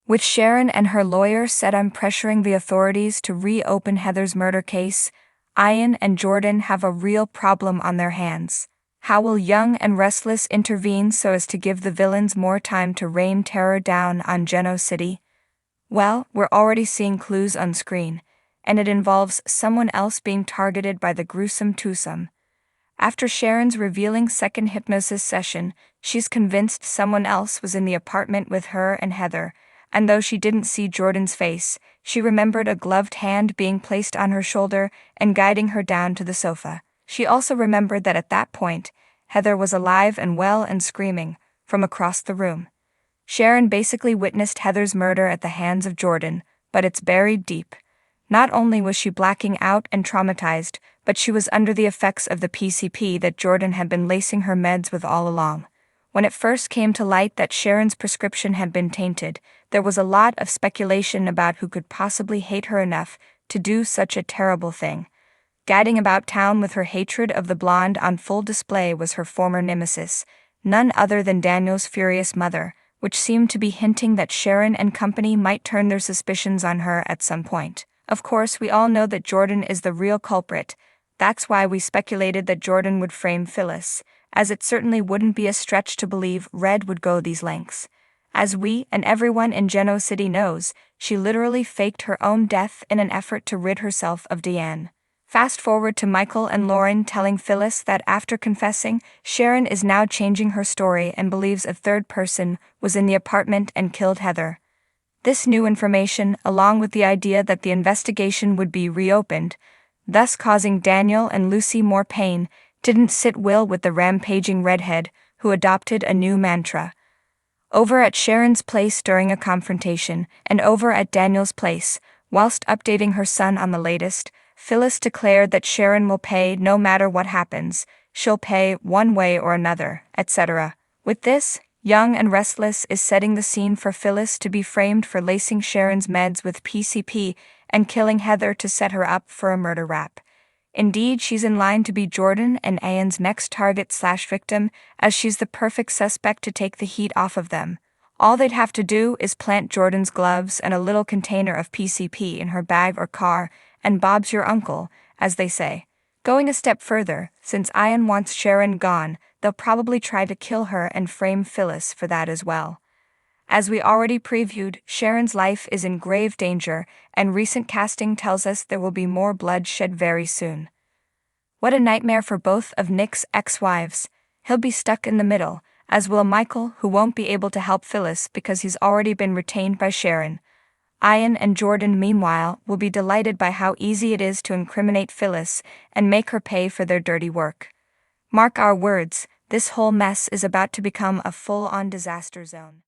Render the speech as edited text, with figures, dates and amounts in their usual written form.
With Sharon and her lawyer set on pressuring the authorities to reopen Heather's murder case, Ian and Jordan have a real problem on their hands. How will Young and Restless intervene so as to give the villains more time to rain terror down on Geno City? Well, we're already seeing clues on screen, and it involves someone else being targeted by the gruesome twosome. After Sharon's revealing second hypnosis session, she's convinced someone else was in the apartment with her and Heather, and though she didn't see Jordan's face, she remembered a gloved hand being placed on her shoulder and guiding her down to the sofa. She also remembered that at that point, Heather was alive and well and screaming from across the room. Sharon basically witnessed Heather's murder at the hands of Jordan, but it's buried deep. Not only was she blacking out and traumatized, but she was under the effects of the PCP that Jordan had been lacing her meds with all along. When it first came to light that Sharon's prescription had been tainted, there was a lot of speculation about who could possibly hate her enough to do such a terrible thing. Gadding about town with her hatred of the blonde on full display was her former nemesis, none other than Daniel's furious mother, which seemed to be hinting that Sharon and company might turn their suspicions on her at some point. Of course, we all know that Jordan is the real culprit. That's why we speculated that Jordan would frame Phyllis, as it certainly wouldn't be a stretch to believe Red would go these lengths. As we and everyone in Geno City knows, she literally faked her own death in an effort to rid herself of Deanne. Fast forward to Michael and Lauren telling Phyllis that after confessing, Sharon is now changing her story and believes a third person was in the apartment and killed Heather. This new information, along with the idea that the investigation would be reopened, thus causing Daniel and Lucy more pain, didn't sit well with the rampaging redhead, who adopted a new mantra. Over at Sharon's place during a confrontation, and over at Daniel's place, whilst updating her son on the latest, Phyllis declared that Sharon will pay no matter what happens, she'll pay one way or another, etc. With this, Young and Restless is setting the scene for Phyllis to be framed for lacing Sharon's meds with PCP and killing Heather to set her up for a murder rap. Indeed, she's in line to be Jordan and Ian's next target/victim, as she's the perfect suspect to take the heat off of them. All they'd have to do is plant Jordan's gloves and a little container of PCP in her bag or car, and Bob's your uncle, as they say. Going a step further, since Ian wants Sharon gone, they'll probably try to kill her and frame Phyllis for that as well. As we already previewed, Sharon's life is in grave danger, and recent casting tells us there will be more blood shed very soon. What a nightmare for both of Nick's ex-wives. He'll be stuck in the middle, as will Michael, who won't be able to help Phyllis because he's already been retained by Sharon. Ian and Jordan, meanwhile, will be delighted by how easy it is to incriminate Phyllis and make her pay for their dirty work. Mark our words, this whole mess is about to become a full-on disaster zone.